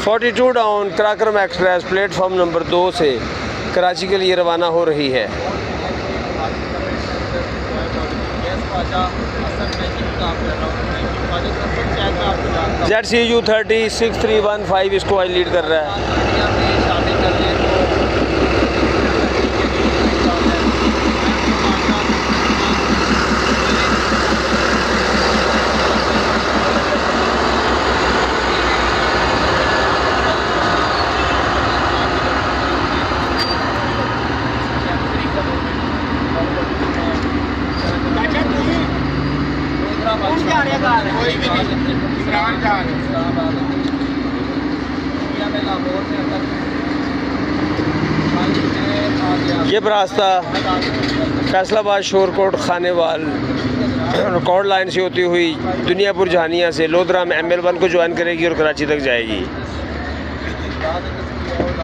42 down Karakoram express platform number 2 से कराची के लिए रवाना हो रही है। ZCU 306315 इसको आज लीड कर रहा है। कोई भी नहीं, इमरान जा रहे ये रास्ता फैसलाबाद शोरकोट खानेवाल रिकॉर्ड लाइन से होती हुई दुनियापुर जहानिया से लोधरा में ML1 को ज्वाइन करेगी और कराची तक जाएगी।